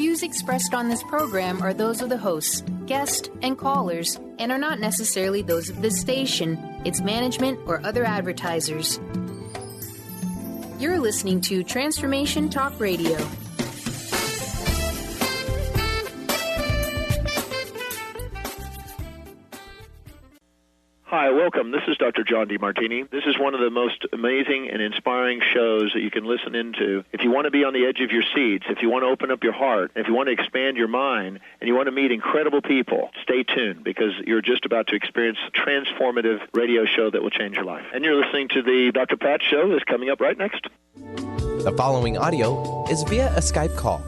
views expressed on this program are those of the hosts, guests, and callers, and are not necessarily those of this station, its management, or other advertisers. You're listening to Transformation Talk Radio. Hi, welcome. This is Dr. John DeMartini. This is one of the most amazing and inspiring shows that you can listen into. If you want to be on the edge of your seats, if you want to open up your heart, if you want to expand your mind, and you want to meet incredible people, stay tuned because you're just about to experience a transformative radio show that will change your life. And you're listening to the Dr. Pat Show that's coming up right next. The following audio is via a Skype call.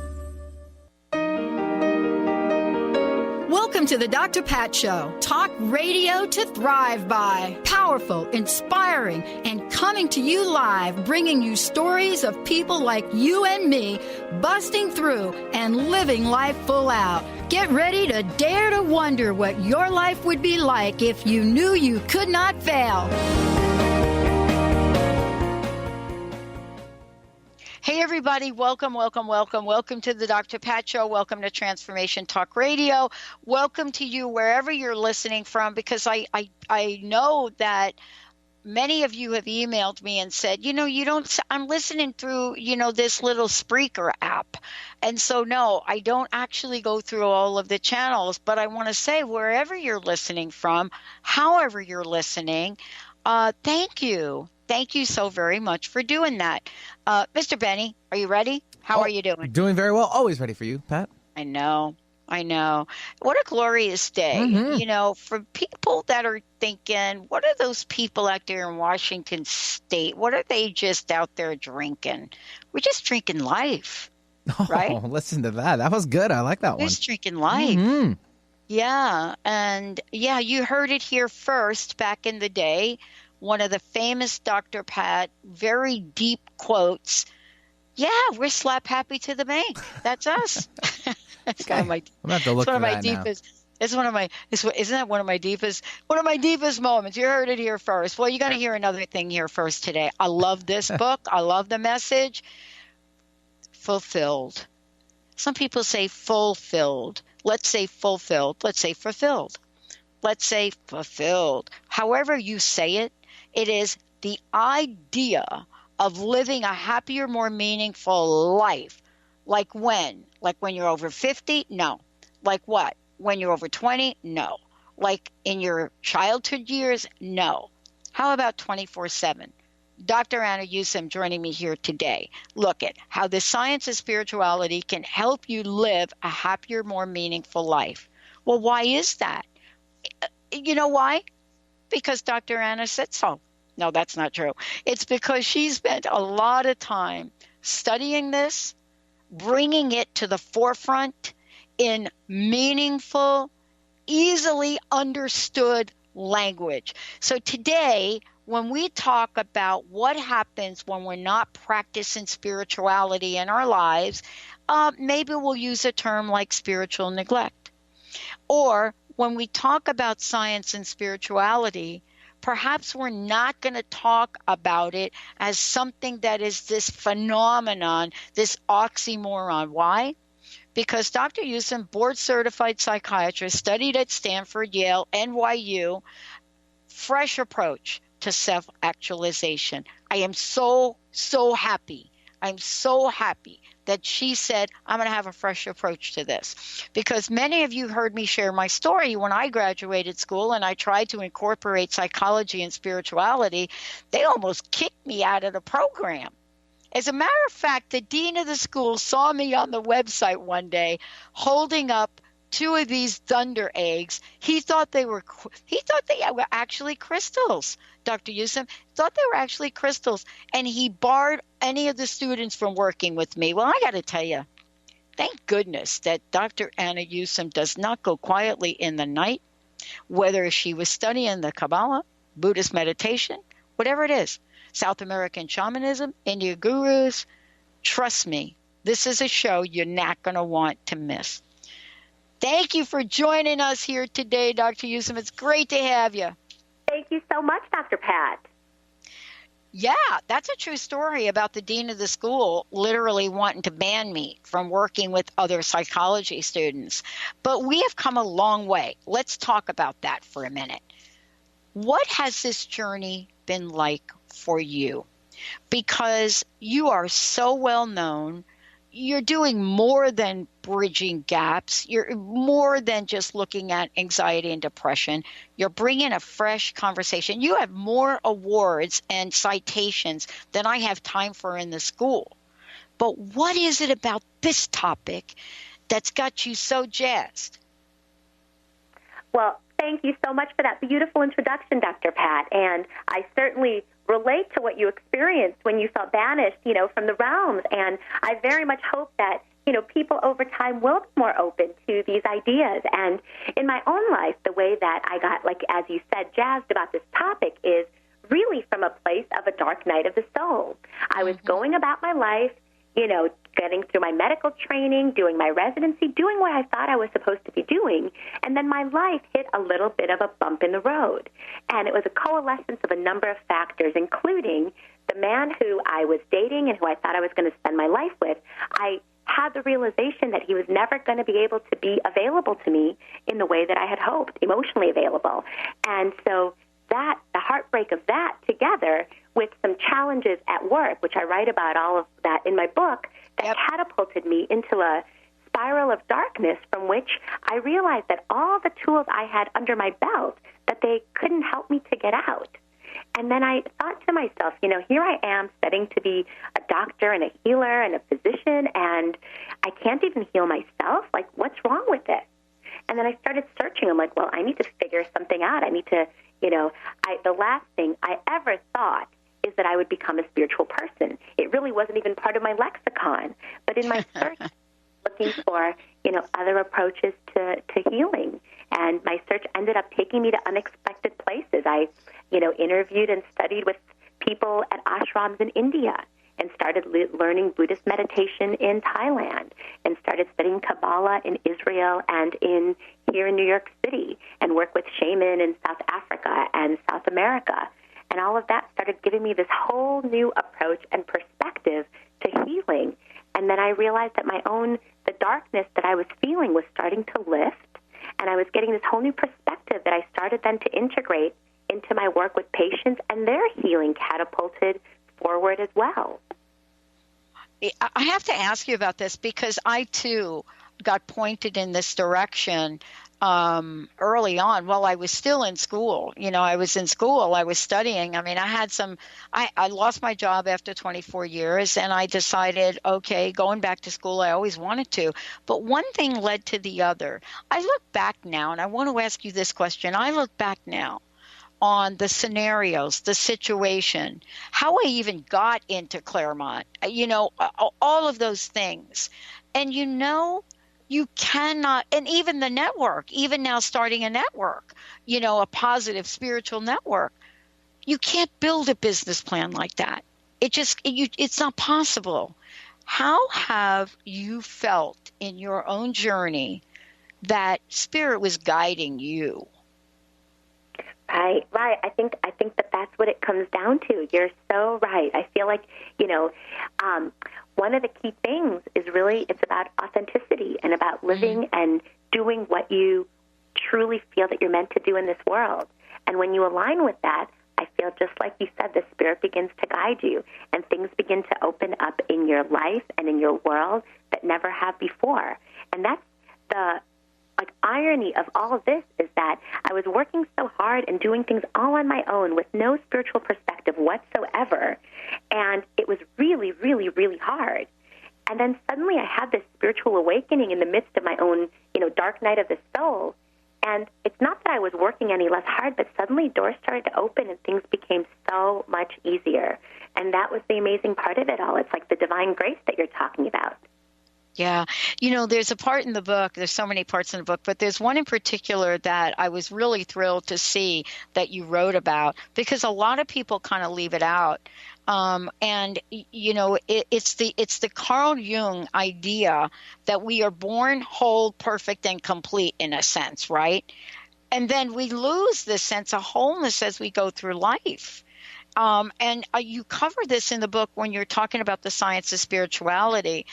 Welcome to the Dr. Pat Show. Talk radio to thrive by. Powerful, inspiring, and coming to you live, bringing you stories of people like you and me, busting through and living life full out. Get ready to dare to wonder what your life would be like if you knew you could not fail. Hey, everybody. Welcome to the Dr. Pat Show. Welcome to Transformation Talk Radio. Welcome to you wherever you're listening from, because I know that many of you have emailed me and said, I'm listening through, this little Spreaker app. And so, no, I don't actually go through all of the channels, but I want to say wherever you're listening from, however you're listening, thank you. Thank you so very much for doing that. Mr. Benny, are you ready? How are you doing? Doing very well. Always ready for you, Pat. I know. What a glorious day. Mm-hmm. For people that are thinking, what are those people out there in Washington State? What are they just out there drinking? We're just drinking life, right? Oh, listen to that. That was good. I like that one. Just drinking life. Mm-hmm. Yeah. And, you heard it here first back in the day. One of the famous Dr. Pat, very deep quotes. Yeah, we're slap happy to the bank. That's us. That's okay. I'm going to have to look for that now. Isn't that one of my deepest moments? You heard it here first. Well, you're going to hear another thing here first today. I love this book. I love the message. Fulfilled. Some people say fulfilled. Let's say fulfilled. Let's say fulfilled. Let's say fulfilled. However you say it, it is the idea of living a happier, more meaningful life. Like when? Like when you're over 50? No. Like what? When you're over 20? No. Like in your childhood years? No. How about 24/7? Dr. Anna Yusim joining me here today. Look at how the science of spirituality can help you live a happier, more meaningful life. Well, why is that? You know why? Because Dr. Anna said so. No, that's not true. It's because she spent a lot of time studying this, bringing it to the forefront in meaningful, easily understood language. So today, when we talk about what happens when we're not practicing spirituality in our lives, maybe we'll use a term like spiritual neglect. Or when we talk about science and spirituality, perhaps we're not going to talk about it as something that is this phenomenon, this oxymoron. Why? Because Dr. Yusim, board-certified psychiatrist, studied at Stanford, Yale, NYU, fresh approach to self-actualization. I am so happy. I'm so happy that she said, I'm going to have a fresh approach to this. Because many of you heard me share my story when I graduated school and I tried to incorporate psychology and spirituality. They almost kicked me out of the program. As a matter of fact, the dean of the school saw me on the website one day holding up two of these thunder eggs. He thought they were actually crystals. Dr. Yusim thought they were actually crystals, and he barred any of the students from working with me. Well, I got to tell you, thank goodness that Dr. Anna Yusim does not go quietly in the night, whether she was studying the Kabbalah, Buddhist meditation, whatever it is, South American shamanism, India gurus. Trust me, this is a show you're not going to want to miss. Thank you for joining us here today, Dr. Yusim. It's great to have you. Thank you so much, Dr. Pat. Yeah, that's a true story about the dean of the school literally wanting to ban me from working with other psychology students. But we have come a long way. Let's talk about that for a minute. What has this journey been like for you? Because you are so well known. You're doing more than bridging gaps. You're more than just looking at anxiety and depression. You're bringing a fresh conversation. You have more awards and citations than I have time for in the school. But what is it about this topic that's got you so jazzed? Well, thank you so much for that beautiful introduction, Dr. Pat. And I certainly relate to what you experienced when you felt banished, from the realms. And I very much hope that, people over time will be more open to these ideas. And in my own life, the way that I got, like, as you said, jazzed about this topic is really from a place of a dark night of the soul. I was going about my life, getting through my medical training, doing my residency, doing what I thought I was supposed to be doing, and then my life hit a little bit of a bump in the road. And it was a coalescence of a number of factors, including the man who I was dating and who I thought I was going to spend my life with. I had the realization that he was never going to be able to be available to me in the way that I had hoped, emotionally available. And so the heartbreak of that together with some challenges at work, which I write about all of that in my book, that catapulted me into a spiral of darkness from which I realized that all the tools I had under my belt, that they couldn't help me to get out. And then I thought to myself, here I am studying to be a doctor and a healer and a physician, and I can't even heal myself. Like, what's wrong with it? And then I started searching. I'm like, well, I need to figure something out. I need to, the last thing I ever thought is that I would become a spiritual person. It really wasn't even part of my lexicon. But in my search, looking for, other approaches to healing. And my search ended up taking me to unexpected places. I, interviewed and studied with people at ashrams in India and started learning Buddhist meditation in Thailand and started studying Kabbalah in Israel and here in New York City and worked with shaman in South Africa and South America. And all of that started giving me this whole new approach and perspective to healing. And then I realized that the darkness that I was feeling was starting to lift, and I was getting this whole new perspective that I started then to integrate into my work with patients, and their healing catapulted forward as well. I have to ask you about this because I, too, got pointed in this direction early on while I was still in school. I was in school, I was studying. I mean, I lost my job after 24 years and I decided, okay, going back to school, I always wanted to. But one thing led to the other. I look back now, and I want to ask you this question. I look back now on the scenarios, the situation, how I even got into Claremont, all of those things. And you cannot, and even the network, even now starting a network, a positive spiritual network, you can't build a business plan like that. It's not possible. How have you felt in your own journey that spirit was guiding you? Right. I think that that's what it comes down to. You're so right. I feel like, one of the key things is really it's about authenticity and about living and doing what you truly feel that you're meant to do in this world. And when you align with that, I feel just like you said, the spirit begins to guide you and things begin to open up in your life and in your world that never have before. And that's the irony of all of this is that I was working so hard and doing things all on my own with no spiritual perspective whatsoever, and it was really, really, really hard. And then suddenly I had this spiritual awakening in the midst of my own, dark night of the soul, and it's not that I was working any less hard, but suddenly doors started to open and things became so much easier. And that was the amazing part of it all. It's like the divine grace that you're talking about. Yeah. There's a part in the book, there's so many parts in the book, but there's one in particular that I was really thrilled to see that you wrote about because a lot of people kind of leave it out. It's the Carl Jung idea that we are born whole, perfect, and complete in a sense, right? And then we lose this sense of wholeness as we go through life. And you cover this in the book when you're talking about the science of spirituality.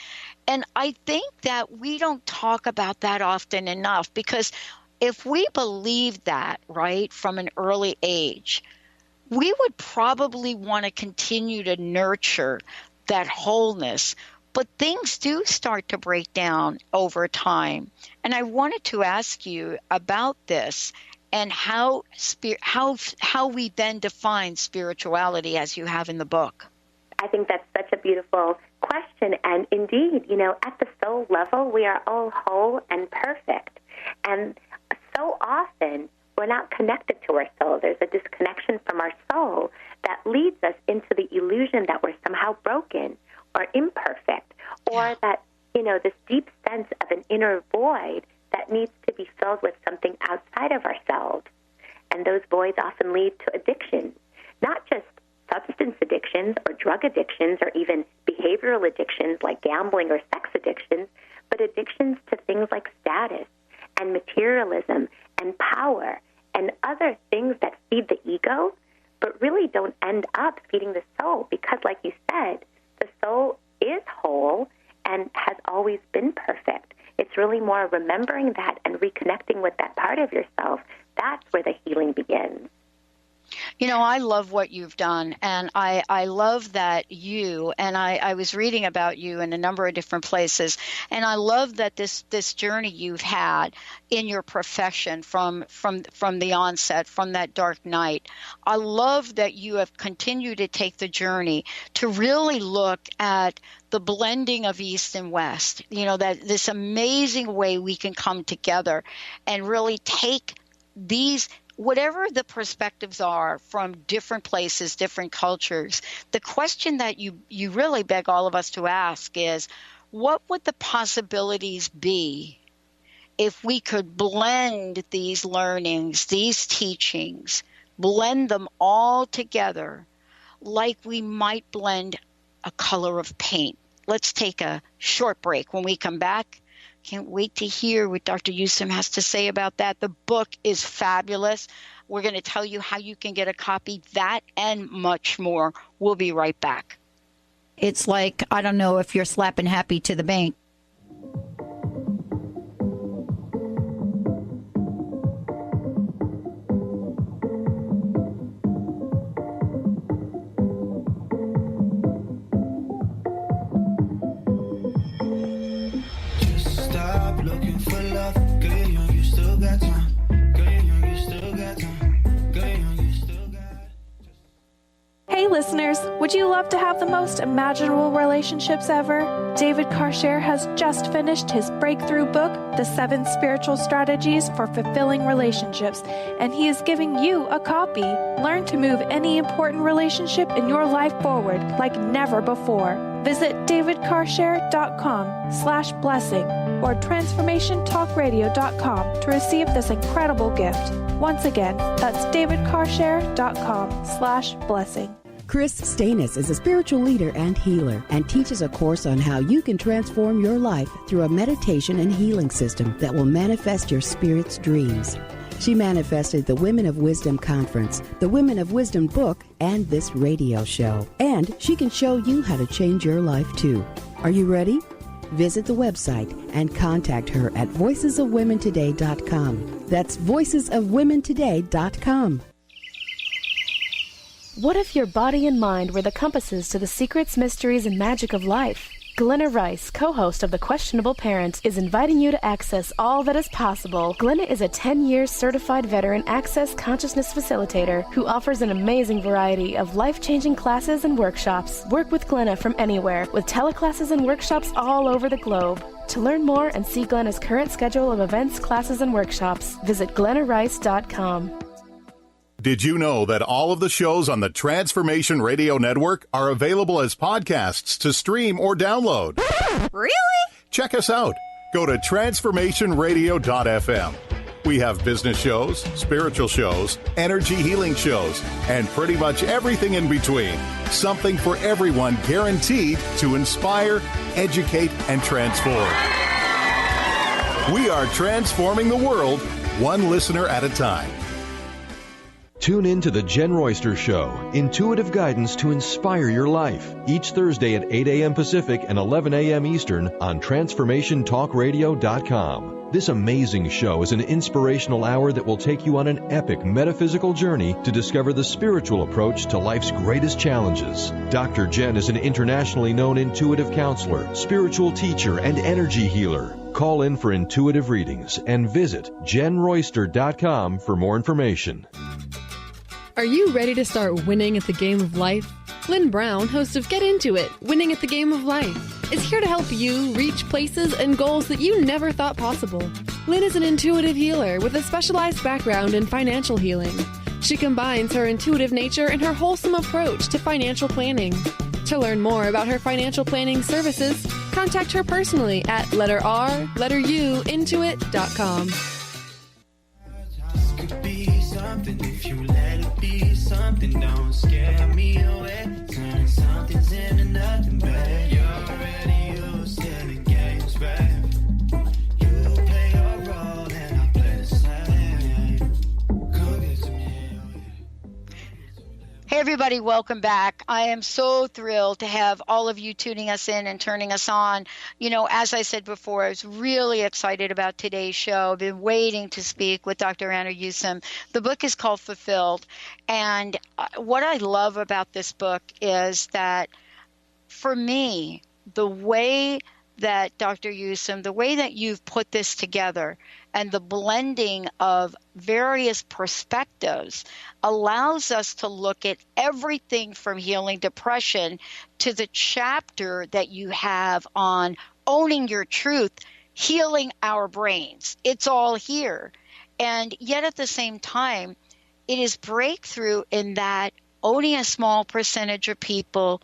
And I think that we don't talk about that often enough, because if we believe that, right, from an early age, we would probably want to continue to nurture that wholeness. But things do start to break down over time. And I wanted to ask you about this and how we then define spirituality as you have in the book. I think that's such a beautiful question. And indeed, at the soul level, we are all whole and perfect. And so often, we're not connected to our soul. There's a disconnection from our soul that leads us into the illusion that we're somehow broken or imperfect, or that, this deep sense of an inner void that needs to be filled with something outside of ourselves. And those voids often lead to addictions, not just substance addictions or drug addictions or even behavioral addictions like gambling or sex addictions, but addictions to things like status and materialism and power and other things that feed the ego, but really don't end up feeding the soul, because, like you said, the soul is whole and has always been perfect. It's really more remembering that and reconnecting with that part of yourself. That's where the healing begins. I love what you've done, and I love that you, and I was reading about you in a number of different places, and I love that this journey you've had in your profession from the onset, from that dark night. I love that you have continued to take the journey to really look at the blending of East and West, that this amazing way we can come together and really take these, whatever the perspectives are from different places, different cultures. The question that you really beg all of us to ask is, what would the possibilities be if we could blend these learnings, these teachings, blend them all together like we might blend a color of paint? Let's take a short break. When we come back, can't wait to hear what Dr. Yusim has to say about that. The book is fabulous. We're going to tell you how you can get a copy, that and much more. We'll be right back. It's like, I don't know if you're slapping happy to the bank. Hey listeners, would you love to have the most imaginable relationships ever? David Karcher has just finished his breakthrough book, The 7 Spiritual Strategies for Fulfilling Relationships, and he is giving you a copy. Learn to move any important relationship in your life forward like never before. Visit davidkarcher.com/blessing or transformationtalkradio.com to receive this incredible gift. Once again, that's davidkarcher.com/blessing. Chris Stanis is a spiritual leader and healer and teaches a course on how you can transform your life through a meditation and healing system that will manifest your spirit's dreams. She manifested the Women of Wisdom Conference, the Women of Wisdom book, and this radio show. And she can show you how to change your life too. Are you ready? Visit the website and contact her at voicesofwomentoday.com. That's voicesofwomentoday.com. What if your body and mind were the compasses to the secrets, mysteries, and magic of life? Glenna Rice, co-host of The Questionable Parent, is inviting you to access all that is possible. Glenna is a 10-year certified veteran access consciousness facilitator who offers an amazing variety of life-changing classes and workshops. Work with Glenna from anywhere with teleclasses and workshops all over the globe. To learn more and see Glenna's current schedule of events, classes, and workshops, visit glennarice.com. Did you know that all of the shows on the Transformation Radio Network are available as podcasts to stream or download? Really? Check us out. Go to transformationradio.fm. We have business shows, spiritual shows, energy healing shows, and pretty much everything in between. Something for everyone, guaranteed to inspire, educate, and transform. We are transforming the world, one listener at a time. Tune in to The Jen Royster Show, intuitive guidance to inspire your life, each Thursday at 8 a.m. Pacific and 11 a.m. Eastern on TransformationTalkRadio.com. This amazing show is an inspirational hour that will take you on an epic metaphysical journey to discover the spiritual approach to life's greatest challenges. Dr. Jen is an internationally known intuitive counselor, spiritual teacher, and energy healer. Call in for intuitive readings and visit JenRoyster.com for more information. Are you ready to start winning at the game of life? Lynn Brown, host of Get Into It, Winning at the Game of Life, is here to help you reach places and goals that you never thought possible. Lynn is an intuitive healer with a specialized background in financial healing. She combines her intuitive nature and her wholesome approach to financial planning. To learn more about her financial planning services, contact her personally at intuit.com. Could be something if you let it be something. Don't scare me away. Turning something's into nothing, babe. You're already used to the games, babe. You play your role and I play the same. Come get to me. Hey everybody, welcome back. I am so thrilled to have all of you tuning us in and turning us on. You know, as I said before, I was really excited about today's show. I've been waiting to speak with Dr. Anna Yusim. The book is called Fulfilled. And what I love about this book is that for me, the way that Dr. Yusim, the way that you've put this together and the blending of various perspectives allows us to look at everything from healing depression to the chapter that you have on owning your truth, healing our brains. It's all here. And yet at the same time, it is breakthrough in that only a small percentage of people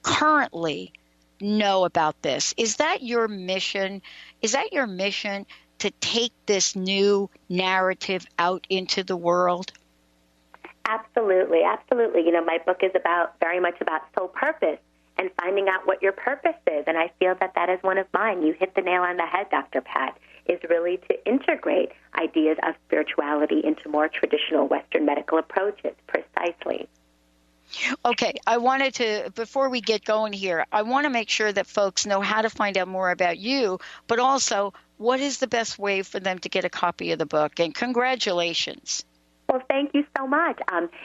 currently know about this. Is that your mission? Is that your mission to take this new narrative out into the world? Absolutely, absolutely. You know, my book is very much about soul purpose and finding out what your purpose is. And I feel that that is one of mine. You hit the nail on the head, Dr. Pat, is really to integrate ideas of spirituality into more traditional Western medical approaches, precisely. Okay, I wanted to, before we get going here, I want to make sure that folks know how to find out more about you, but also what is the best way for them to get a copy of the book? And congratulations. Well, thank you so much.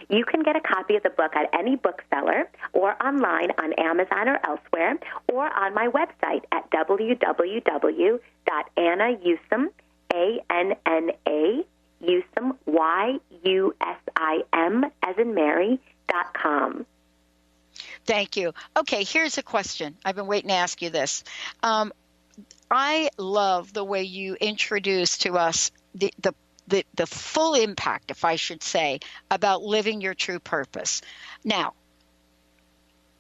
You can get a copy of the book at any bookseller or online on Amazon or elsewhere, or on my website at www.annayusim, A-N-N-A, Yusim, Y-U-S-I-M, as in Mary, .com. Thank you. Okay, here's a question. I've been waiting to ask you this. I love the way you introduce to us the full impact, if I should say, about living your true purpose. Now,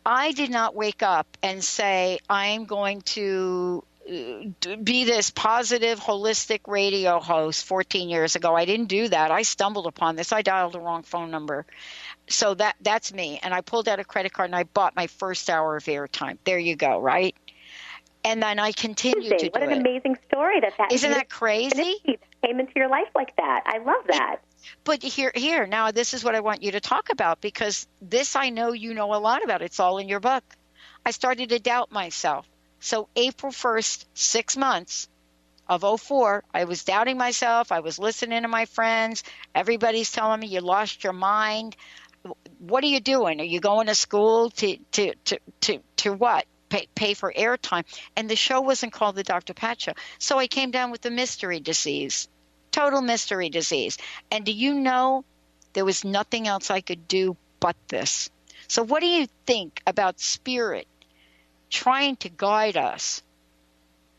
I did not wake up and say, I'm going to be this positive, holistic radio host 14 years ago. I didn't do that. I stumbled upon this. I dialed the wrong phone number. So that's me. And I pulled out a credit card and I bought my first hour of airtime. There you go, right? And then I continued to do it. What an amazing story that Isn't that crazy? Came into your life like that. I love that. But here, now this is what I want you to talk about, because this I know you know a lot about. It's all in your book. I started to doubt myself. So April 1st, 6 months of 2004, I was doubting myself. I was listening to my friends. Everybody's telling me you lost your mind. What are you doing? Are you going to school to what? Pay for airtime? And the show wasn't called the Dr. Pat Show. So I came down with the mystery disease, total mystery disease. And do you know there was nothing else I could do but this? So what do you think about spirit trying to guide us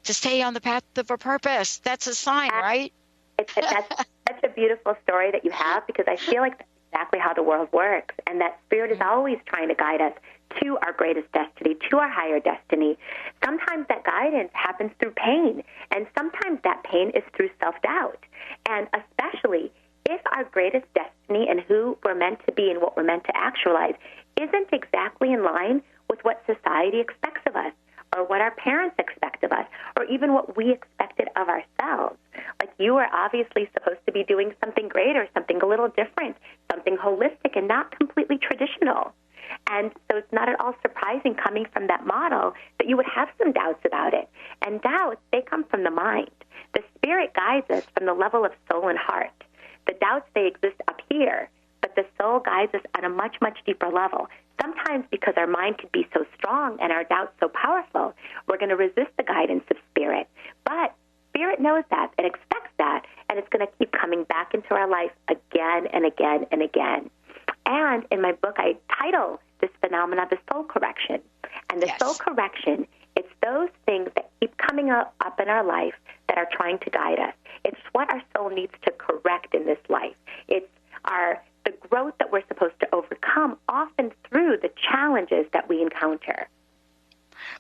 to stay on the path of a purpose? That's a sign, right? That's such a beautiful story that you have, because I feel like that's exactly how the world works, and that spirit is always trying to guide us to our greatest destiny, to our higher destiny. Sometimes that guidance happens through pain, and sometimes that pain is through self-doubt. And especially if our greatest destiny and who we're meant to be and what we're meant to actualize isn't exactly in line with what society expects of us, or what our parents expect of us, or even what we expected of ourselves. Like, you are obviously supposed to be doing something greater, something a little different, something holistic and not completely traditional. And so it's not at all surprising, coming from that model, that you would have some doubts about it. And doubts, they come from the mind. The spirit guides us from the level of soul and heart. The doubts, they exist up here, but the soul guides us at a much, much deeper level. Sometimes, because our mind can be so strong and our doubts so powerful, we're going to resist the guidance of spirit. But spirit knows that and expects that, and it's going to keep coming back into our life again and again and again. And in my book, I title this phenomena the soul correction. And the soul correction, it's those things that keep coming up in our life that are trying to guide us. It's what our soul needs to correct in this life. It's the growth that we're supposed to overcome, often through the challenges that we encounter.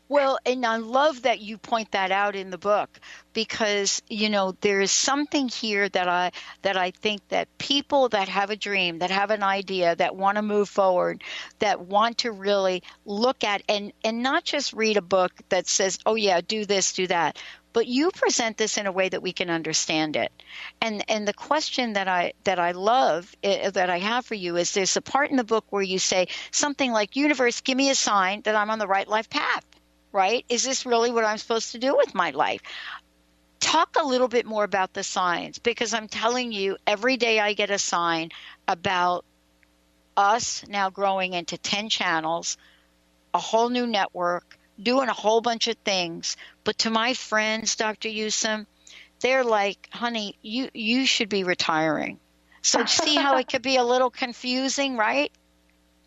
Well, and I love that you point that out in the book, because, you know, there is something here that I think that people that have a dream, that have an idea, that want to move forward, that want to really look at and not just read a book that says, oh yeah, do this, do that, but you present this in a way that we can understand it. And the question that I love, that I have for you, is there's a part in the book where you say something like, universe, give me a sign that I'm on the right life path, right? Is this really what I'm supposed to do with my life? Talk a little bit more about the signs, because I'm telling you, every day I get a sign about us now growing into 10 channels, a whole new network, doing a whole bunch of things. But to my friends, Dr. Yusim, they're like, honey, you should be retiring. So see how it could be a little confusing, right?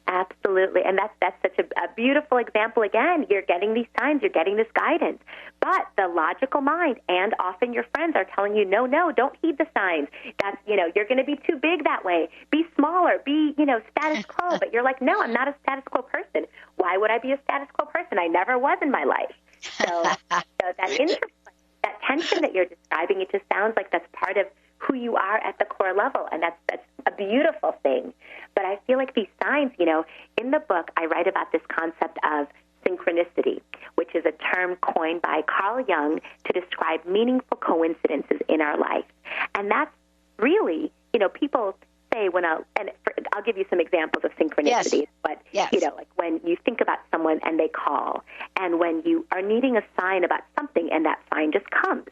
Absolutely. And that's such a beautiful example. Again, you're getting these signs, you're getting this guidance. But the logical mind and often your friends are telling you, no, don't heed the signs. That's, you're going to be too big that way. Be smaller, be, status quo. But you're like, no, I'm not a status quo person. Why would I be a status quo person? I never was in my life. So that interplay, that tension that you're describing, it just sounds like that's part of who you are at the core level, and that's a beautiful thing. But I feel like these signs, in the book, I write about this concept of synchronicity, which is a term coined by Carl Jung to describe meaningful coincidences in our life. And that's really, people say I'll give you some examples of synchronicity, but, like when you think about someone and they call, and when you are needing a sign about something and that sign just comes.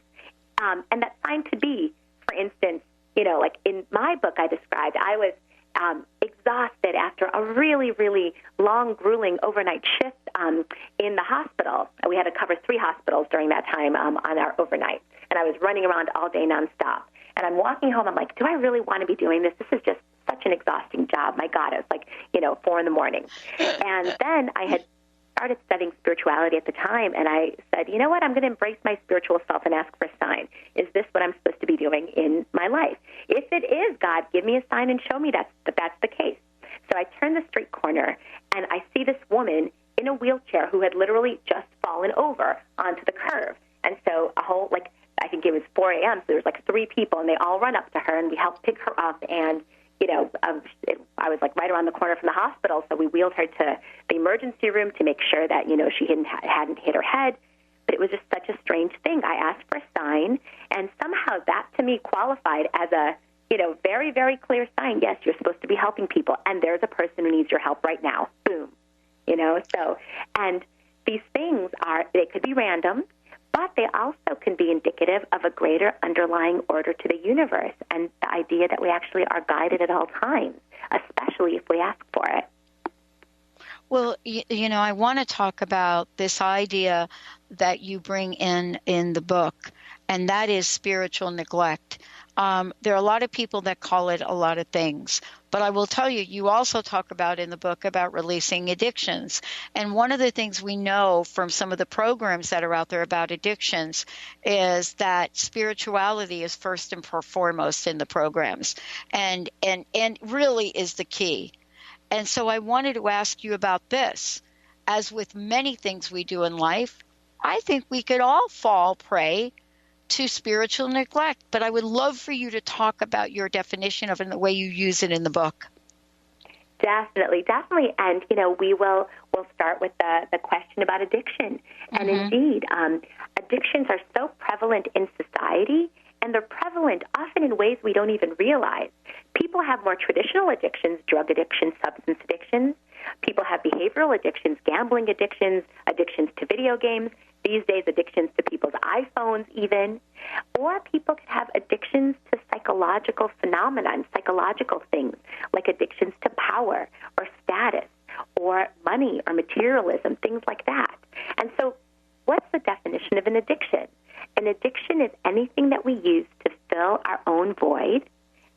And that sign could be, for instance, like in my book I described, I was exhausted after a really, really long, grueling overnight shift in the hospital. We had to cover 3 hospitals during that time on our overnight. And I was running around all day nonstop. And I'm walking home. I'm like, do I really want to be doing this? This is just such an exhausting job. My God, it was like, 4 in the morning. And then I had started studying spirituality at the time, and I said, you know what, I'm going to embrace my spiritual self and ask for a sign. Is this what I'm supposed to be doing in my life? If it is, God, give me a sign and show me that's the case. So I turn the street corner, and I see this woman in a wheelchair who had literally just fallen over onto the curb. And so I think it was 4 a.m., so there was 3 people, and they all run up to her, and we helped pick her up, and I was right around the corner from the hospital, so we wheeled her to the emergency room to make sure that, she hadn't hit her head. But it was just such a strange thing. I asked for a sign, and somehow that to me qualified as a, very, very clear sign. Yes, you're supposed to be helping people, and there's a person who needs your help right now. Boom. And these things they could be random, but they also can be indicative of a greater underlying order to the universe and the idea that we actually are guided at all times, especially if we ask for it. Well, I want to talk about this idea that you bring in the book, and that is spiritual neglect. There are a lot of people that call it a lot of things, but I will tell you, you also talk about in the book about releasing addictions. And one of the things we know from some of the programs that are out there about addictions is that spirituality is first and foremost in the programs, and really is the key. And so I wanted to ask you about this. As with many things we do in life, I think we could all fall prey to spiritual neglect, but I would love for you to talk about your definition of it and the way you use it in the book. Definitely. And, we'll start with the question about addiction. And indeed, addictions are so prevalent in society, And they're prevalent often in ways we don't even realize. People have more traditional addictions, drug addictions, substance addictions. People have behavioral addictions, gambling addictions, addictions to video games, these days addictions to people's iPhones even. Or people could have addictions to psychological phenomena, psychological things, like addictions to power or status or money or materialism, things like that. And so what's the definition of an addiction? An addiction is anything that we use to fill our own void,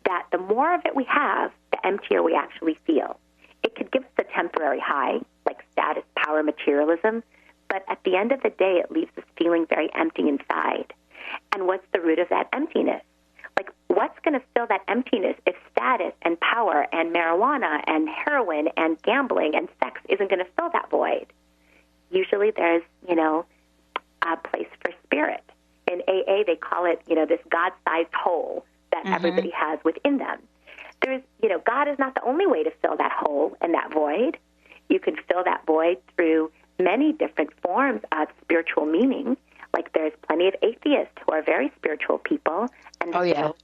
that the more of it we have, the emptier we actually feel. It could give us a temporary high, like status, power, materialism, but at the end of the day, it leaves us feeling very empty inside. And what's the root of that emptiness? Like, what's going to fill that emptiness if status and power and marijuana and heroin and gambling and sex isn't going to fill that void? Usually there's, a place for spirit. In AA, they call it, this God-sized hole that everybody has within them. There's, God is not the only way to fill that hole and that void. You can fill that void through many different forms of spiritual meaning. Like there's plenty of atheists who are very spiritual people, and they fill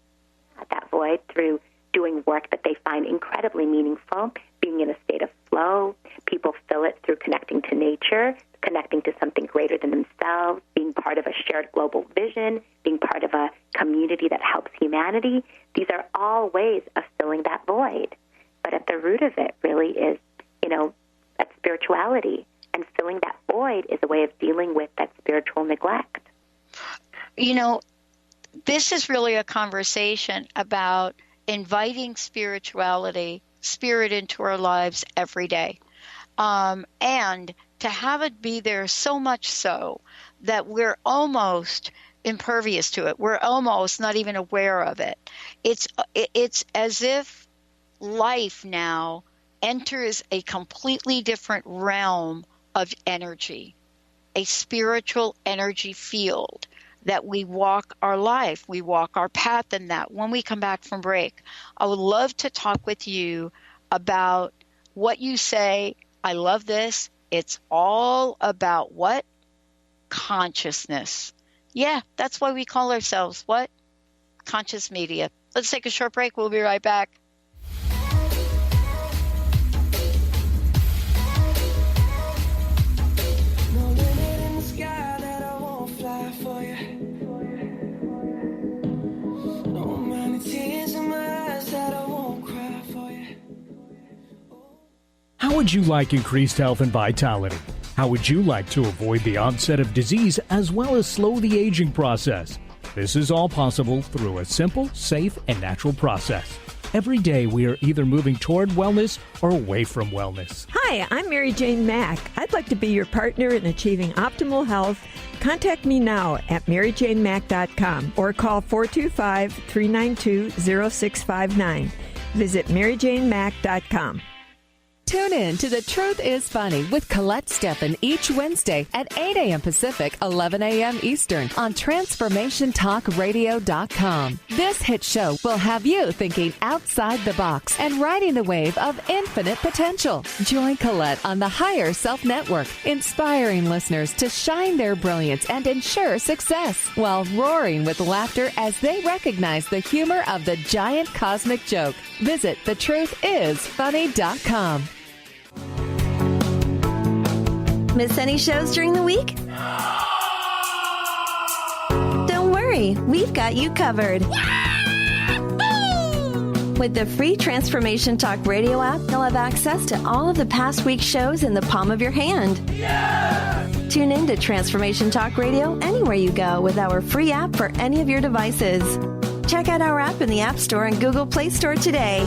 that void through doing work that they find incredibly meaningful, being in a state of flow. People fill it through connecting to nature, connecting to something greater than themselves, being part of a shared global vision, being part of a community that helps humanity. These are all ways of filling that void. But at the root of it really is, that spirituality. And filling that void is a way of dealing with that spiritual neglect. This is really a conversation about inviting spirituality, spirit into our lives every day. And to have it be there so much so that we're almost impervious to it. We're almost not even aware of it. It's as if life now enters a completely different realm of energy, a spiritual energy field that we walk our life, we walk our path in that. When we come back from break, I would love to talk with you about what you say. I love this. It's all about what? Consciousness. Yeah, that's why we call ourselves what? Conscious Media. Let's take a short break. We'll be right back. How would you like increased health and vitality? How would you like to avoid the onset of disease as well as slow the aging process? This is all possible through a simple, safe, and natural process. Every day we are either moving toward wellness or away from wellness. Hi, I'm Mary Jane Mack. I'd like to be your partner in achieving optimal health. Contact me now at maryjanemack.com or call 425-392-0659. Visit maryjanemack.com. Tune in to The Truth is Funny with Colette Steffen each Wednesday at 8 a.m. Pacific, 11 a.m. Eastern on TransformationTalkRadio.com. This hit show will have you thinking outside the box and riding the wave of infinite potential. Join Colette on the Higher Self Network, inspiring listeners to shine their brilliance and ensure success while roaring with laughter as they recognize the humor of the giant cosmic joke. Visit thetruthisfunny.com. Miss any shows during the week? Don't worry, we've got you covered. With the free Transformation Talk Radio app, you'll have access to all of the past week's shows in the palm of your hand. Yeah! Tune in to Transformation Talk Radio anywhere you go with our free app for any of your devices. Check out our app in the App Store and Google Play Store today.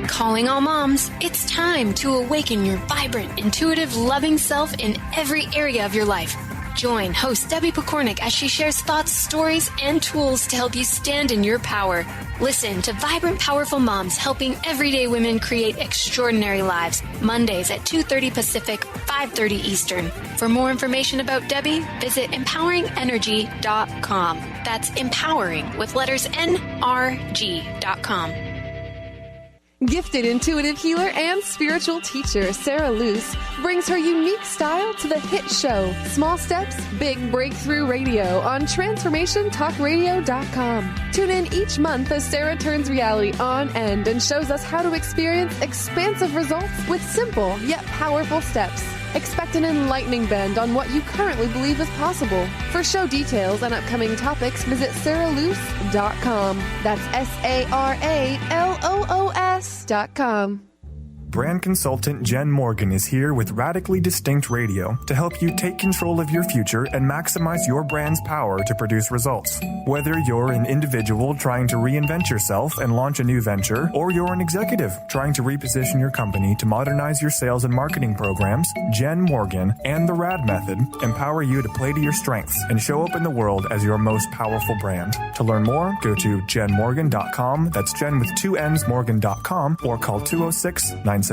Calling all moms, it's time to awaken your vibrant, intuitive, loving self in every area of your life. Join host Debbie Pokornik as she shares thoughts, stories, and tools to help you stand in your power. Listen to Vibrant, Powerful Moms helping everyday women create extraordinary lives. Mondays at 2:30 Pacific, 5:30 Eastern. For more information about Debbie, visit empoweringenergy.com. That's empowering with letters NRG.com. Gifted intuitive healer and spiritual teacher Sarah Luce brings her unique style to the hit show Small Steps, Big Breakthrough Radio on TransformationTalkRadio.com. Tune in each month as Sarah turns reality on end and shows us how to experience expansive results with simple yet powerful steps. Expect an enlightening bend on what you currently believe is possible. For show details and upcoming topics, visit sarahluce.com. That's SARALOOS.com. Brand consultant Jen Morgan is here with Radically Distinct Radio to help you take control of your future and maximize your brand's power to produce results. Whether you're an individual trying to reinvent yourself and launch a new venture, or you're an executive trying to reposition your company to modernize your sales and marketing programs, Jen Morgan and the RAD method empower you to play to your strengths and show up in the world as your most powerful brand. To learn more, go to jenmorgan.com. That's Jen with 2 N's Morgan.com, or call 206-972-5366.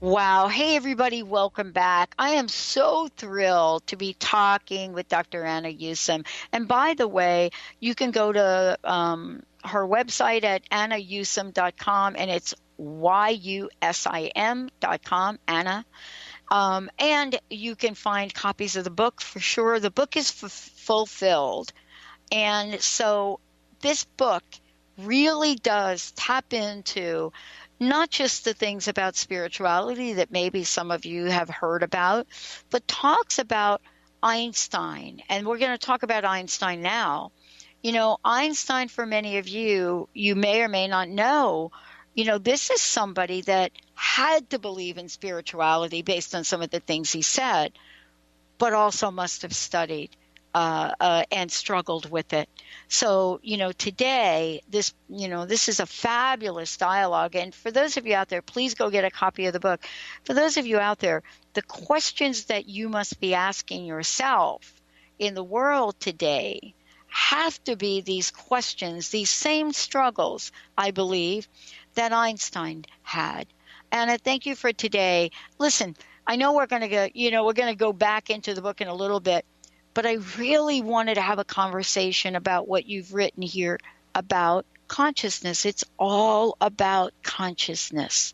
Wow. Hey, everybody. Welcome back. I am so thrilled to be talking with Dr. Anna Yusim. And by the way, you can go to her website at annayusim.com, and it's whyusim.com, Anna. And you can find copies of the book for sure. The book is fulfilled. And so this book really does tap into not just the things about spirituality that maybe some of you have heard about, but talks about Einstein. And we're going to talk about Einstein now. You know, Einstein, for many of you, you may or may not know, you know, this is somebody that had to believe in spirituality based on some of the things he said, but also must have studied and struggled with it. So, you know, today, this is a fabulous dialogue. And for those of you out there, please go get a copy of the book. For those of you out there, the questions that you must be asking yourself in the world today have to be these questions, these same struggles, I believe, that Einstein had. Anna, thank you for today. Listen, I know we're going to go back into the book in a little bit, but I really wanted to have a conversation about what you've written here about consciousness. It's all about consciousness.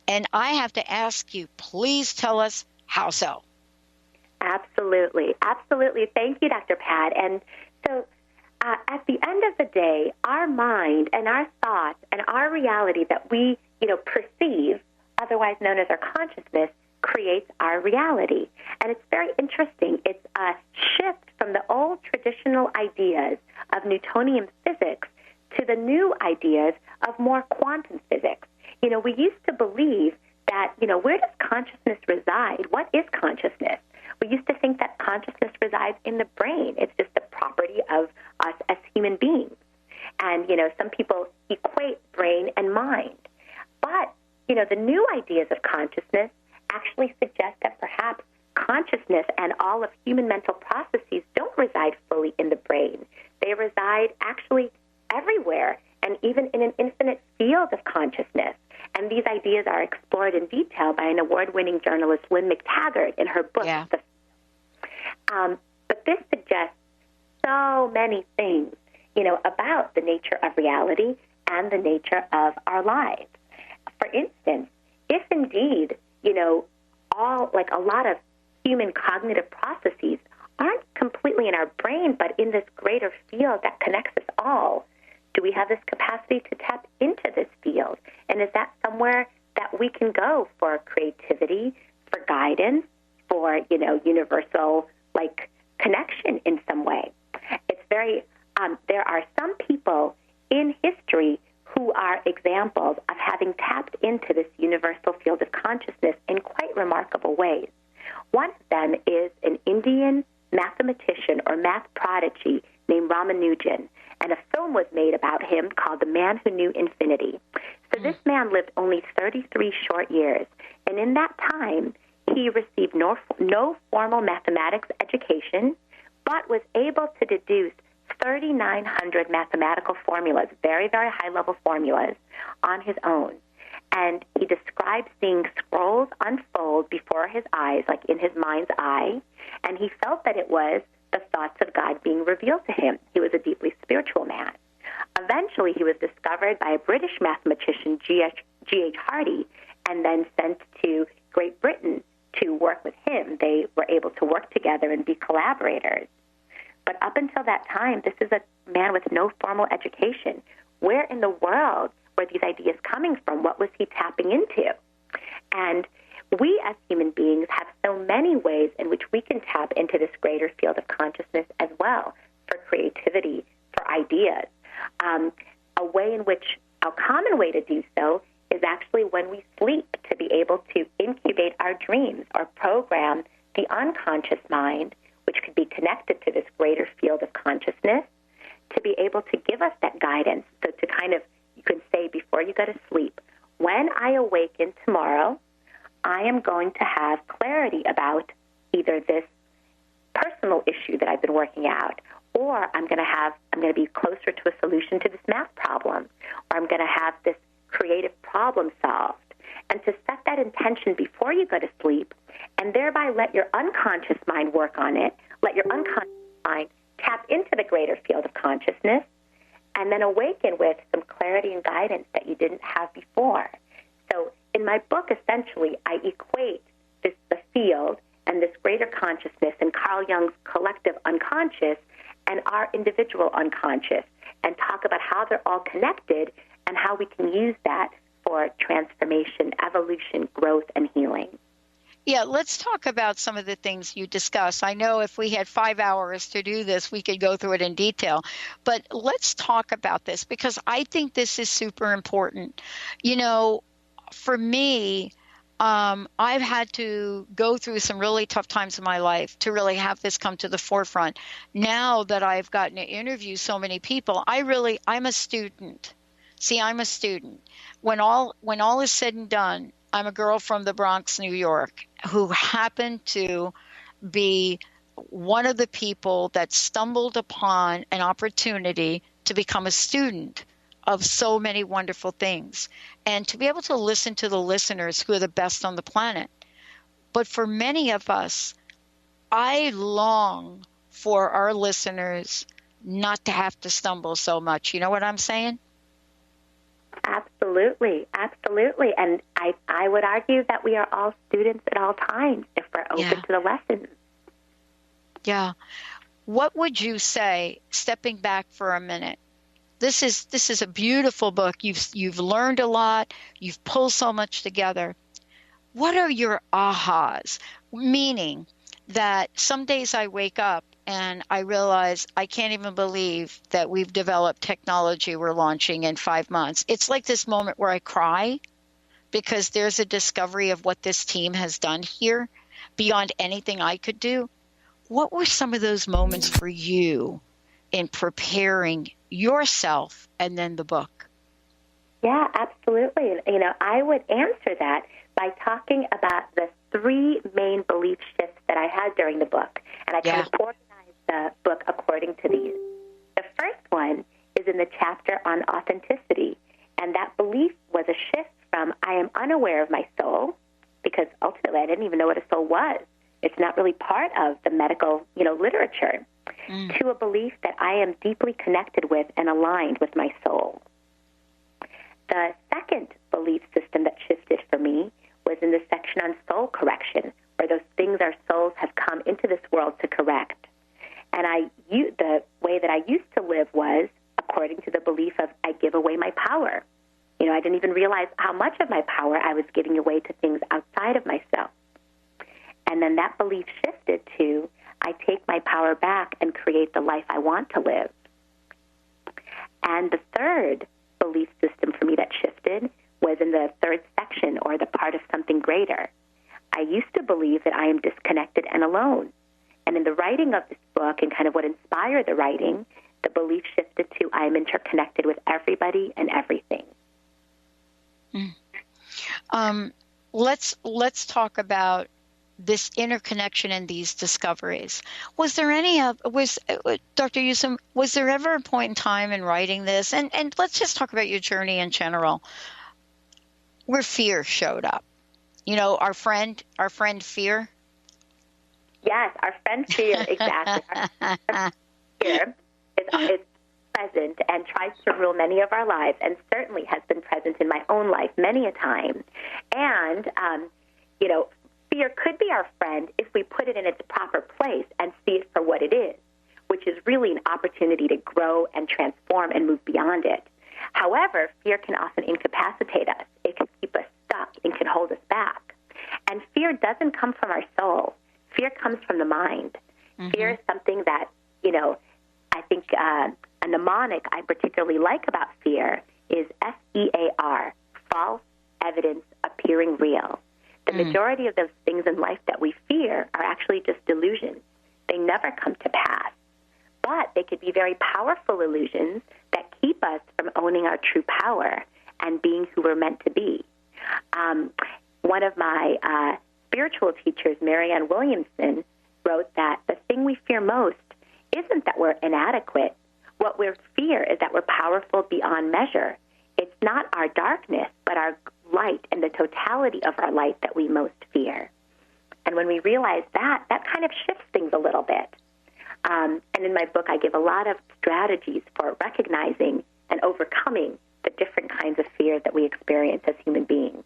And I have to ask you, please tell us how so. Absolutely. Absolutely. Thank you, Dr. Pat. And so at the end of the day, our mind and our thoughts and our reality that we, perceive, otherwise known as our consciousness, creates our reality. And it's very interesting. It's a shift from the old traditional ideas of Newtonian physics to the new ideas of more quantum physics. We used to believe that, where does consciousness reside? What is consciousness? We used to think that consciousness resides in the brain. It's just a property of us as human beings. And, some people equate brain and mind. But, the new ideas of consciousness actually suggest that perhaps consciousness and all of human mental processes don't reside fully in the brain. They reside actually everywhere and even in an infinite field of consciousness. And these ideas are explored in detail by an award-winning journalist, Lynn McTaggart, in her book. Yeah. But this suggests so many things, about the nature of reality and the nature of our lives. For instance, if indeed, a lot of human cognitive processes aren't completely in our brain, but in this greater field that connects us all, do we have this capacity to tap into this field? And is that somewhere that we can go for creativity, for guidance, for, universal, connection in some way? It's very, there are some people in history who are examples of having tapped into this universal field of consciousness in quite remarkable ways. One of them is an Indian mathematician or math prodigy named Ramanujan, and a film was made about him called The Man Who Knew Infinity. So this man lived only 33 short years, and in that time, he received no formal mathematics education, but was able to deduce 3,900 mathematical formulas, very, very high-level formulas, on his own. And he described seeing scrolls unfold before his eyes, like in his mind's eye, and he felt that it was the thoughts of God being revealed to him. He was a deeply spiritual man. Eventually, he was discovered by a British mathematician, G.H. Hardy, and then sent to Great Britain to work with him. They were able to work together and be collaborators. But up until that time, this is a man with no formal education. Where in the world were these ideas coming from? What was he tapping into? And we as human beings have so many ways in which we can tap into this greater field of consciousness as well, for creativity, for ideas. A way in which, a common way to do so is actually when we sleep, to be able to incubate our dreams or program the unconscious mind, which could be connected to this greater field of consciousness, to be able to give us that guidance. So to kind of, you can say before you go to sleep, when I awaken tomorrow, I am going to have clarity about either this personal issue that I've been working out, or I'm going to be closer to a solution to this math problem, or I'm going to have this creative problem solved. And to set that intention before you go to sleep, and thereby let your unconscious mind work on it, let your unconscious mind tap into the greater field of consciousness, and then awaken with some clarity and guidance that you didn't have before. So in my book, essentially, I equate the field and this greater consciousness and Carl Jung's collective unconscious and our individual unconscious, and talk about how they're all connected and how we can use that for transformation, evolution, growth, and healing. Yeah, let's talk about some of the things you discuss. I know if we had 5 hours to do this, we could go through it in detail. But let's talk about this, because I think this is super important. You know, for me, I've had to go through some really tough times in my life to really have this come to the forefront. Now that I've gotten to interview so many people, I'm a student. See, I'm a student. When all is said and done, I'm a girl from the Bronx, New York, who happened to be one of the people that stumbled upon an opportunity to become a student of so many wonderful things, and to be able to listen to the listeners who are the best on the planet. But for many of us, I long for our listeners not to have to stumble so much. You know what I'm saying? Absolutely, absolutely. And I would argue that we are all students at all times if we're open to the lessons. Yeah. What would you say, stepping back for a minute? This is a beautiful book. You've learned a lot. You've pulled so much together. What are your ahas? Meaning that some days I wake up and I realize I can't even believe that we've developed technology we're launching in 5 months. It's like this moment where I cry because there's a discovery of what this team has done here beyond anything I could do. What were some of those moments for you in preparing yourself and then the book? Yeah, absolutely. You know, I would answer that by talking about the 3 main belief shifts that I had during the book. And I kind of organized the book according to these. The first one is in the chapter on authenticity. And that belief was a shift from I am unaware of my soul, because ultimately I didn't even know what a soul was. It's not really part of the medical, literature, to a belief that I am deeply connected with and aligned with my soul. The second belief system that shifted for me was in the section on soul correction, where those things our souls have come into this world to correct. And the way that I used to live was according to the belief of I give away my power. I didn't even realize how much of my power I was giving away to things outside of myself. And then that belief shifted to I take my power back and create the life I want to live. And the third belief system for me that shifted was in the third section, or the part of something greater. I used to believe that I am disconnected and alone. And in the writing of this book and kind of what inspired the writing, the belief shifted to I am interconnected with everybody and everything. Let's talk about this interconnection and these discoveries. Was there Dr. Yusim, was there ever a point in time in writing this, and let's just talk about your journey in general, where fear showed up? Our friend fear? Yes, our friend fear, exactly. Our fear is present and tries to rule many of our lives, and certainly has been present in my own life many a time. And, fear could be our friend if we put it in its proper place and see it for what it is, which is really an opportunity to grow and transform and move beyond it. However, fear can often incapacitate us. It can keep us stuck and can hold us back. And fear doesn't come from our soul. Fear comes from the mind. Mm-hmm. Fear is something that, I think a mnemonic I particularly like about fear is FEAR, false evidence appearing real. The majority of those things in life that we fear are actually just delusions. They never come to pass. But they could be very powerful illusions that keep us from owning our true power and being who we're meant to be. One of my spiritual teachers, Marianne Williamson, wrote that the thing we fear most isn't that we're inadequate. What we fear is that we're powerful beyond measure. It's not our darkness, but our light and the totality of our light that we most fear. And when we realize that kind of shifts things a little bit. And in my book, I give a lot of strategies for recognizing and overcoming the different kinds of fears that we experience as human beings.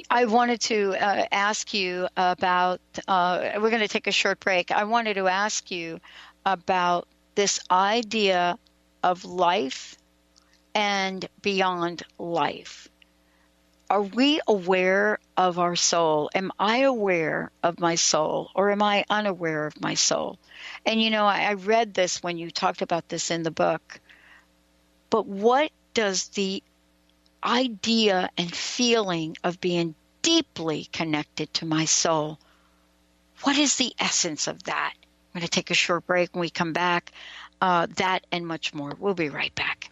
I wanted to ask you about, we're going to take a short break. I wanted to ask you about this idea of life and beyond life. Are we aware of our soul? Am I aware of my soul, or am I unaware of my soul? And, I read this when you talked about this in the book. But what does the idea and feeling of being deeply connected to my soul, what is the essence of that? I'm going to take a short break. When we come back, that and much more. We'll be right back.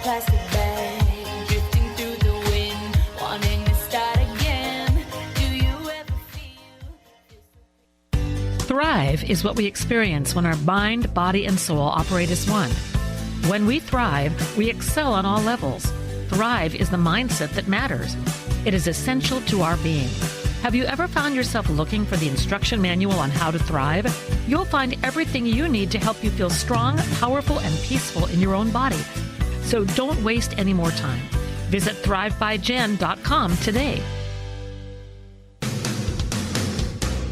Plastic bag drifting through the wind, wanting to start again. Do you ever feel? Thrive is what we experience when our mind, body, and soul operate as one. When we thrive, we excel on all levels. Thrive is the mindset that matters. It is essential to our being. Have you ever found yourself looking for the instruction manual on how to thrive? You'll find everything you need to help you feel strong, powerful, and peaceful in your own body. So don't waste any more time. Visit thrivebyjen.com today.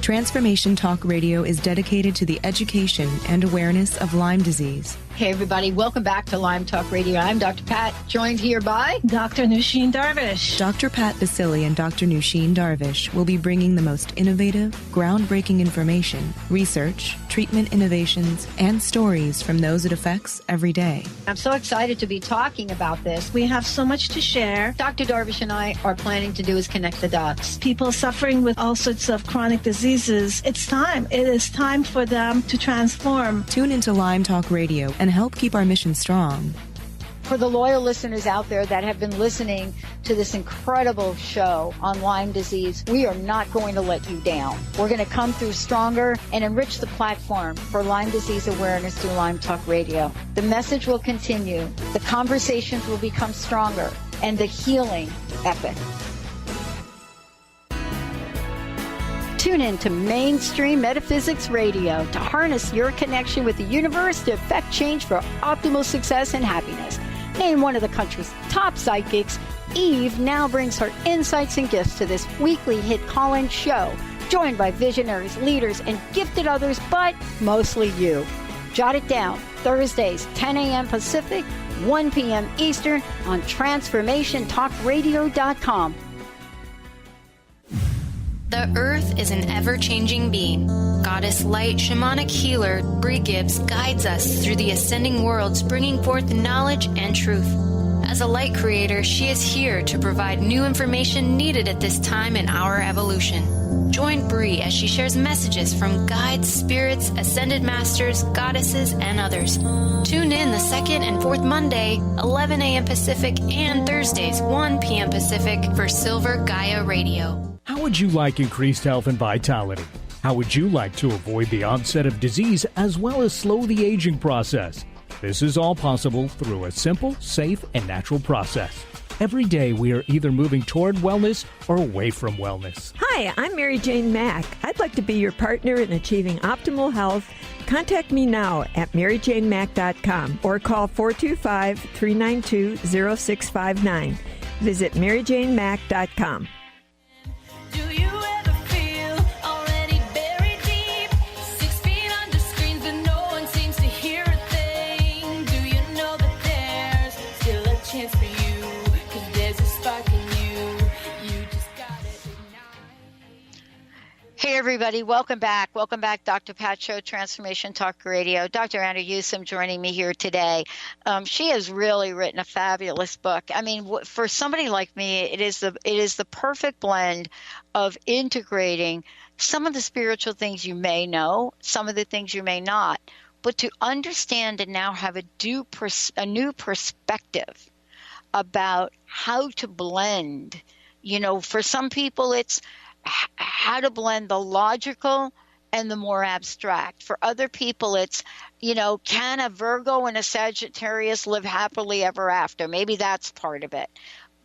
Transformation Talk Radio is dedicated to the education and awareness of Lyme disease. Hey, everybody. Welcome back to Lyme Talk Radio. I'm Dr. Pat, joined here by Dr. Nusheen Darvish. Dr. Pat Basili and Dr. Nusheen Darvish will be bringing the most innovative, groundbreaking information, research, treatment innovations, and stories from those it affects every day. I'm so excited to be talking about this. We have so much to share. Dr. Darvish and I are planning to do is connect the dots. People suffering with all sorts of chronic diseases, it's time. It is time for them to transform. Tune into Lyme Talk Radio and help keep our mission strong. For the loyal listeners out there that have been listening to this incredible show on Lyme disease, we are not going to let you down. We're going to come through stronger and enrich the platform for Lyme disease awareness through Lyme Talk Radio. The message will continue, the conversations will become stronger, and the healing epic. Tune in to Mainstream Metaphysics Radio to harness your connection with the universe to effect change for optimal success and happiness. Named one of the country's top psychics, Eve now brings her insights and gifts to this weekly hit call-in show, joined by visionaries, leaders, and gifted others, but mostly you. Jot it down, Thursdays, 10 a.m. Pacific, 1 p.m. Eastern on TransformationTalkRadio.com. The Earth is an ever-changing being. Goddess Light Shamanic Healer Bree Gibbs guides us through the ascending worlds, bringing forth knowledge and truth. As a light creator, she is here to provide new information needed at this time in our evolution. Join Bree as she shares messages from guides, spirits, ascended masters, goddesses, and others. Tune in the second and fourth Monday, 11 a.m. Pacific, and Thursdays, 1 p.m. Pacific for Silver Gaia Radio. How would you like increased health and vitality? How would you like to avoid the onset of disease as well as slow the aging process? This is all possible through a simple, safe, and natural process. Every day we are either moving toward wellness or away from wellness. Hi, I'm Mary Jane Mack. I'd like to be your partner in achieving optimal health. Contact me now at maryjanemack.com or call 425-392-0659. Visit maryjanemack.com. Hey, everybody. Welcome back. Welcome back, Dr. Pat Show, Transformation Talk Radio. Dr. Anna Yusim joining me here today. She has really written a fabulous book. I mean, for somebody like me, it is the perfect blend of integrating some of the spiritual things you may know, some of the things you may not, but to understand and now have a new perspective about how to blend. You know, for some people, it's how to blend the logical and the more abstract. For other people, it's, you know, can a Virgo and a Sagittarius live happily ever after? Maybe that's part of it.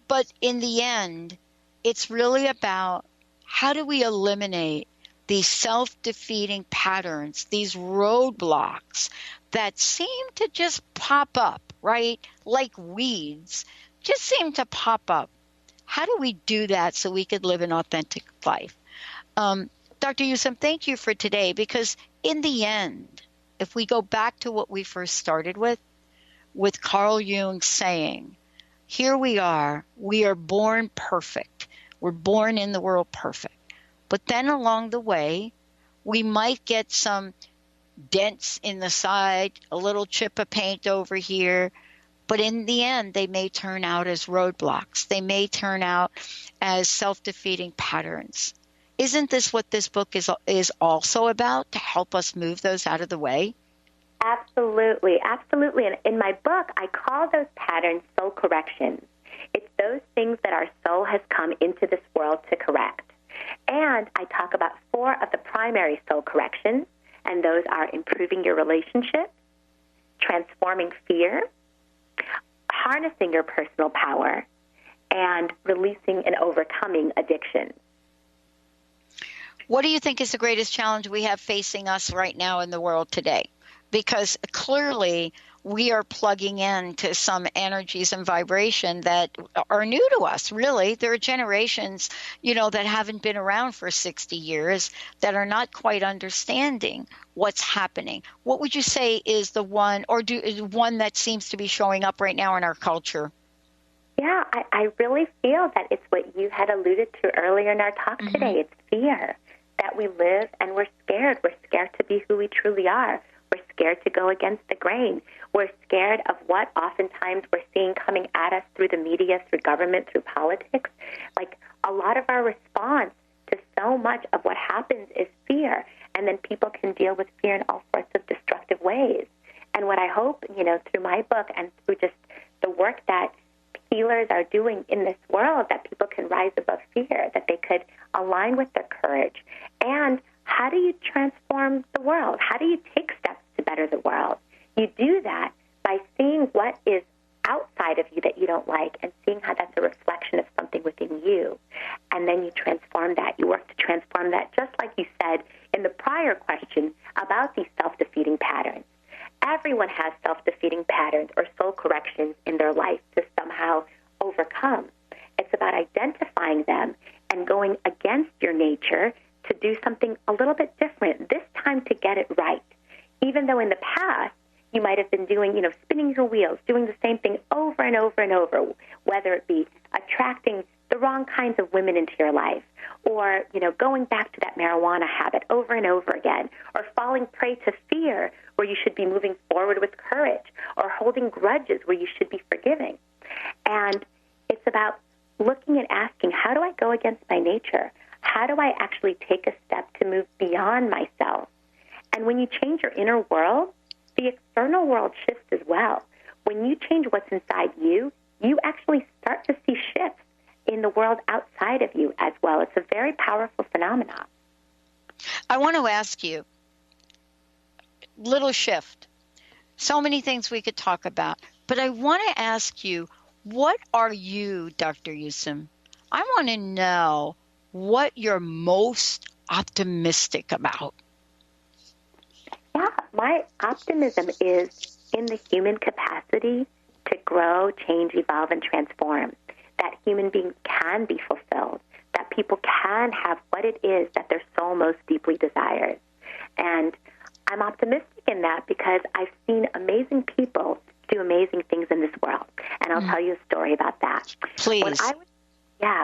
But in the end, it's really about how do we eliminate these self-defeating patterns, these roadblocks that seem to just pop up, right? Like weeds, just seem to pop up. How do we do that so we could live an authentic life? Dr. Yusim, thank you for today, because in the end, if we go back to what we first started with Carl Jung saying, here we are born perfect. We're born in the world perfect. But then along the way, we might get some dents in the side, a little chip of paint over here. But in the end, they may turn out as roadblocks. They may turn out as self-defeating patterns. Isn't this what this book is also about, to help us move those out of the way? Absolutely, absolutely. And in my book, I call those patterns soul corrections. It's those things that our soul has come into this world to correct. And I talk about 4 of the primary soul corrections, and those are improving your relationships, transforming fear, harnessing your personal power, and releasing and overcoming addiction. What do you think is the greatest challenge we have facing us right now in the world today? Because clearly we are plugging into some energies and vibration that are new to us, really. There are generations, that haven't been around for 60 years that are not quite understanding what's happening. What would you say is the one, or one that seems to be showing up right now in our culture? Yeah, I really feel that it's what you had alluded to earlier in our talk today. It's fear, that we live and we're scared. We're scared to be who we truly are. We're scared to go against the grain. We're scared of what oftentimes we're seeing coming at us through the media, through government, through politics. Like, a lot of our response to so much of what happens is fear, and then people can deal with fear in all sorts of destructive ways. And what I hope, through my book and through just the work that healers are doing in this world, that people can rise above fear, that they could align with their courage. And how do you transform the world? How do you take steps to better the world? You do that by seeing what is outside of you that you don't like and seeing how that's a reflection of something within you. And then you transform that. You work to transform that, just like you said in the prior question about these self-defeating patterns. Everyone has self-defeating patterns or soul corrections in their life to somehow overcome. It's about identifying them and going against your nature to do something a little bit different, this time to get it right. Even though in the past you might have been doing, spinning your wheels, doing the same thing over and over and over, whether it be attracting the wrong kinds of women into your life, or, going back to that marijuana habit over and over again, or falling prey to fear where you should be moving forward with courage, or holding grudges where you should be forgiving. And it's about looking and asking, how do I go against my nature? how do I actually take a step to move beyond myself? And when you change your inner world, the external world shifts as well. When you change what's inside you, you actually start to see shifts in the world outside of you as well. It's a very powerful phenomenon. I want to ask you, little shift. So many things we could talk about, but I want to ask you, what are you, Dr. Yusim? I want to know what you're most optimistic about. Yeah, my optimism is in the human capacity to grow, change, evolve, and transform. That human beings can be fulfilled, that people can have what it is that their soul most deeply desires. And I'm optimistic in that because I've seen amazing people do amazing things in this world. And I'll tell you a story about that. Please.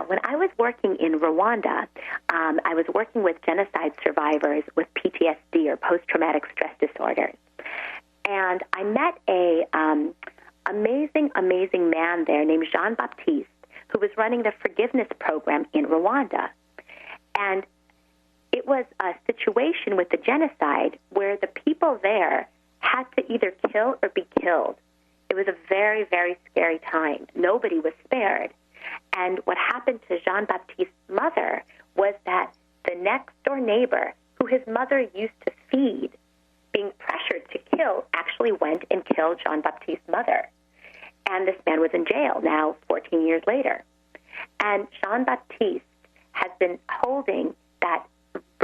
When I was working in Rwanda, I was working with genocide survivors with PTSD or post-traumatic stress disorders. And I met a amazing man there named Jean-Baptiste, who was running the forgiveness program in Rwanda. And it was a situation with the genocide where the people there had to either kill or be killed. It was a very, very scary time. Nobody was spared. And what happened to Jean-Baptiste's mother was that the next-door neighbor, who his mother used to feed, being pressured to kill, actually went and killed Jean-Baptiste's mother. And this man was in jail now 14 years later. And Jean-Baptiste has been holding that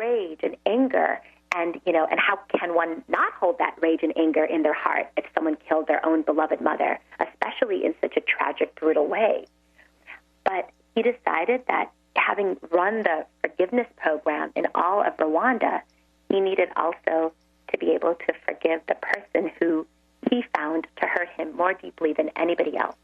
rage and anger, and how can one not hold that rage and anger in their heart if someone killed their own beloved mother, especially in such a tragic, brutal way? But he decided that having run the forgiveness program in all of Rwanda, he needed also to be able to forgive the person who he found to hurt him more deeply than anybody else.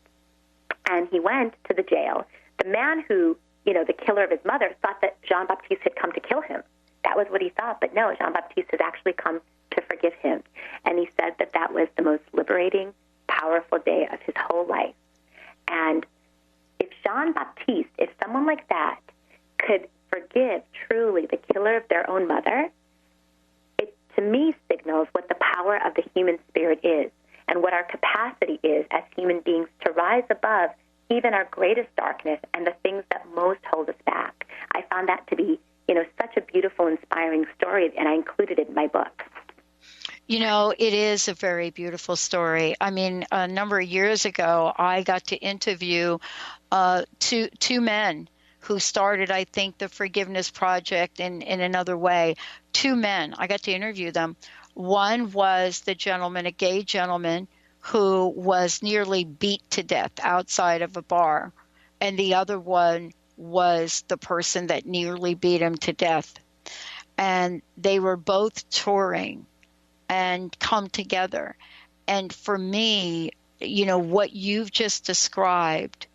And he went to the jail. The man who, the killer of his mother, thought that Jean-Baptiste had come to kill him. That was what he thought. But no, Jean-Baptiste has actually come to forgive him. And he said that that was the most liberating, powerful day of his whole life. And if Jean-Baptiste, if someone like that could forgive truly the killer of their own mother, it to me signals what the power of the human spirit is and what our capacity is as human beings to rise above even our greatest darkness and the things that most hold us back. I found that to be, such a beautiful, inspiring story, and I included it in my book. It is a very beautiful story. I mean, a number of years ago, I got to interview two men who started, I think, the Forgiveness Project in another way. Two men. I got to interview them. One was the gentleman, a gay gentleman, who was nearly beat to death outside of a bar. And the other one was the person that nearly beat him to death. And they were both touring and come together. And for me, what you've just described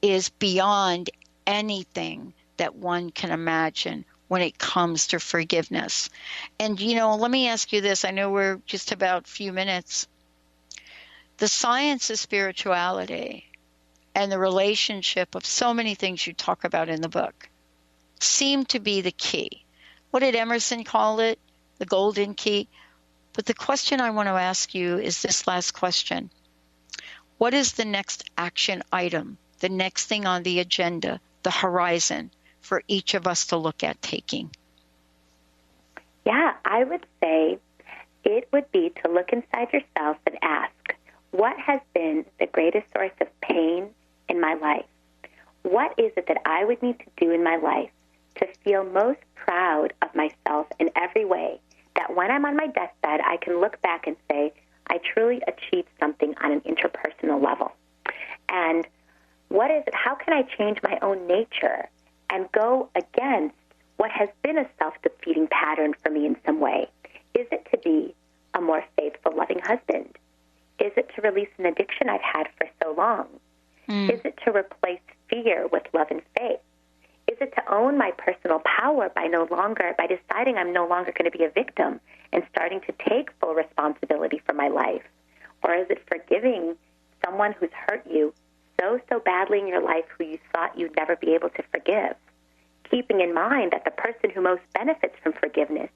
is beyond anything that one can imagine when it comes to forgiveness. And, let me ask you this. I know we're just about a few minutes. The science of spirituality and the relationship of so many things you talk about in the book seem to be the key. What did Emerson call it? The golden key. But the question I want to ask you is this last question. What is the next action item, the next thing on the agenda, the horizon for each of us to look at taking? Yeah, I would say it would be to look inside yourself and ask, what has been the greatest source of pain in my life? What is it that I would need to do in my life to feel most proud of myself in every way, that when I'm on my deathbed, I can look back and say, I truly achieved something on an interpersonal level? And what is it? How can I change my own nature and go against what has been a self-defeating pattern for me in some way? Is it to be a more faithful, loving husband? Is it to release an addiction I've had for so long? Is it to replace fear with love and faith? Is it to own my personal power by deciding I'm no longer going to be a victim and starting to take full responsibility for my life? Or is it forgiving someone who's hurt you so badly in your life who you thought you'd never be able to forgive? keeping in mind that the person who most benefits from forgiveness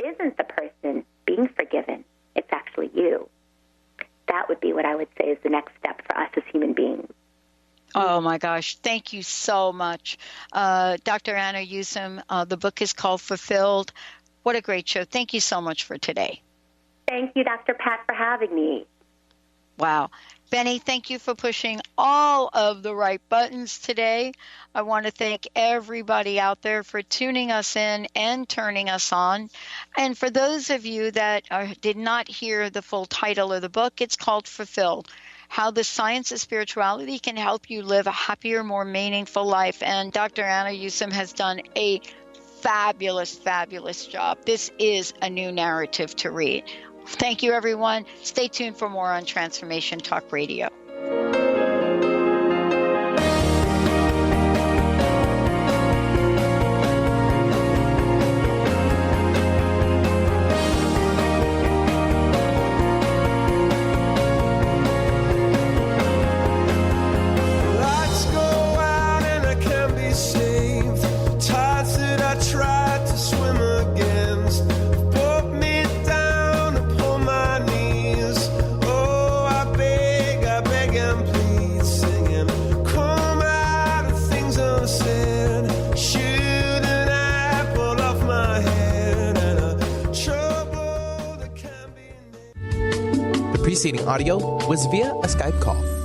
isn't the person being forgiven. It's actually you. That would be what I would say is the next step for us as human beings. Oh, my gosh. Thank you so much. Dr. Anna Yusim, the book is called Fulfilled. What a great show. Thank you so much for today. Thank you, Dr. Pat, for having me. Wow. Benny, thank you for pushing all of the right buttons today. I want to thank everybody out there for tuning us in and turning us on. And for those of you that did not hear the full title of the book, it's called Fulfilled: How the Science of Spirituality Can Help You Live a Happier, More Meaningful Life. And Dr. Anna Yusim has done a fabulous, fabulous job. This is a new narrative to read. Thank you, everyone. Stay tuned for more on Transformation Talk Radio. Lights go out and I can't be saved. Tides that I tried to swim against pulled me down upon my knees. Oh, I beg and plead, singing, come out of things unsaid. Shoot an apple off my head and a trouble that can be. The preceding audio was via a Skype call.